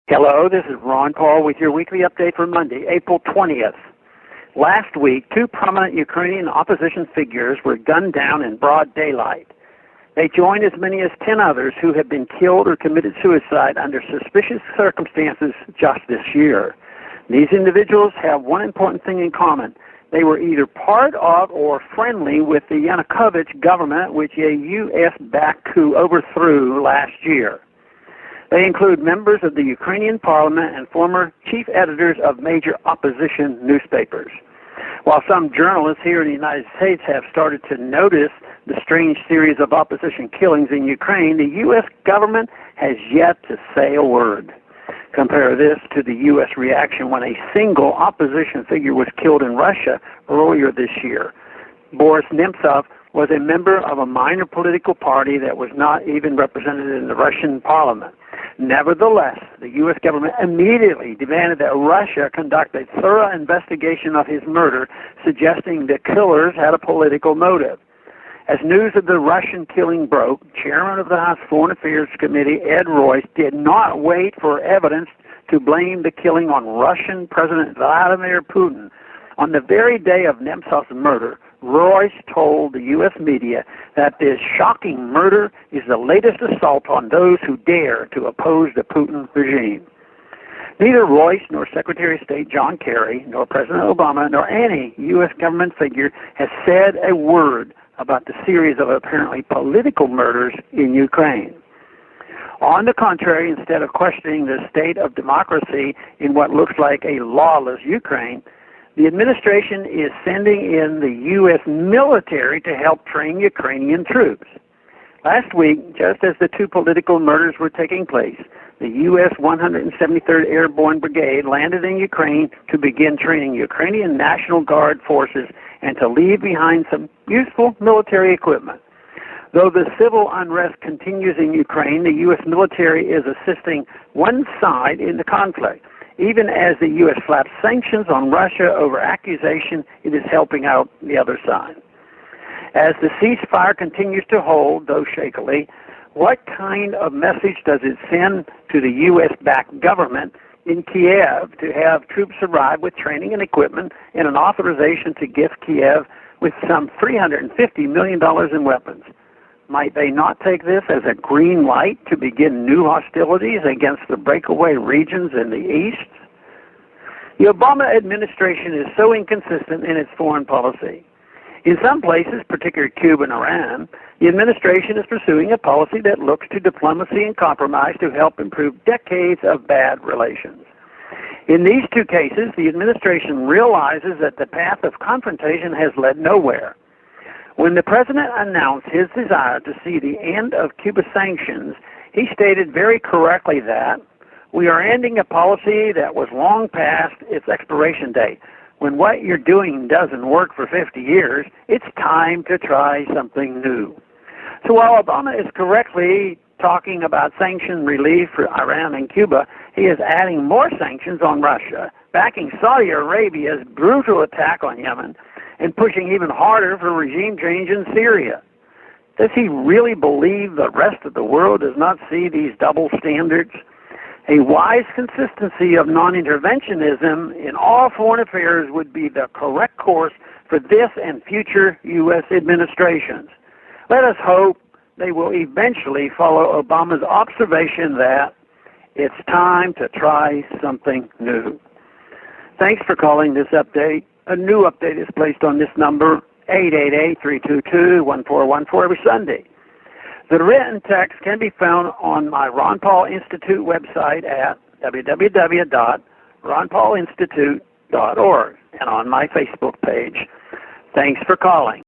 Hello, this is Ron Paul with your weekly update for Monday, April 20th. Last week, two prominent Ukrainian opposition figures were gunned down in broad daylight. They joined as many as 10 others who have been killed or committed suicide under suspicious circumstances just this year. These individuals have one important thing in common. They were either part of or friendly with the Yanukovych government, which a U.S.-backed coup overthrew last year. They include members of the Ukrainian parliament and former chief editors of major opposition newspapers. While some journalists here in the United States have started to notice the strange series of opposition killings in Ukraine, the U.S. government has yet to say a word. Compare this to the U.S. reaction when a single opposition figure was killed in Russia earlier this year. Boris Nemtsov was a member of a minor political party that was not even represented in the Russian parliament. Nevertheless, the U.S. government immediately demanded that Russia conduct a thorough investigation of his murder, suggesting the killers had a political motive. As news of the Russian killing broke, Chairman of the House Foreign Affairs Committee, Ed Royce, did not wait for evidence to blame the killing on Russian President Vladimir Putin. On the very day of Nemtsov's murder, Royce told the U.S. media that this shocking murder is the latest assault on those who dare to oppose the Putin regime. Neither Royce nor Secretary of State John Kerry, nor President Obama, nor any U.S. government figure has said a word about the series of apparently political murders in Ukraine. On the contrary, instead of questioning the state of democracy in what looks like a lawless Ukraine, the administration is sending in the U.S. military to help train Ukrainian troops. Last week, just as the two political murders were taking place, the U.S. 173rd Airborne Brigade landed in Ukraine to begin training Ukrainian National Guard forces and to leave behind some useful military equipment. Though the civil unrest continues in Ukraine, the U.S. military is assisting one side in the conflict. Even as the U.S. slaps sanctions on Russia over accusation, it is helping out the other side. As the ceasefire continues to hold, though shakily, what kind of message does it send to the U.S.-backed government in Kiev to have troops arrive with training and equipment and an authorization to gift Kiev with some $350 million in weapons? Might they not take this as a green light to begin new hostilities against the breakaway regions in the East? The Obama administration is so inconsistent in its foreign policy. In some places, particularly Cuba and Iran, the administration is pursuing a policy that looks to diplomacy and compromise to help improve decades of bad relations. In these two cases, the administration realizes that the path of confrontation has led nowhere. When the president announced his desire to see the end of Cuba sanctions, he stated very correctly that we are ending a policy that was long past its expiration date. When what you're doing doesn't work for 50 years, it's time to try something new. So while Obama is correctly talking about sanction relief for Iran and Cuba, he is adding more sanctions on Russia, backing Saudi Arabia's brutal attack on Yemen, and pushing even harder for regime change in Syria. Does he really believe the rest of the world does not see these double standards? A wise consistency of non-interventionism in all foreign affairs would be the correct course for this and future U.S. administrations. Let us hope they will eventually follow Obama's observation that it's time to try something new. Thanks for calling this update. A new update is placed on this number, 888-322-1414, every Sunday. The written text can be found on my Ron Paul Institute website at www.ronpaulinstitute.org and on my Facebook page. Thanks for calling.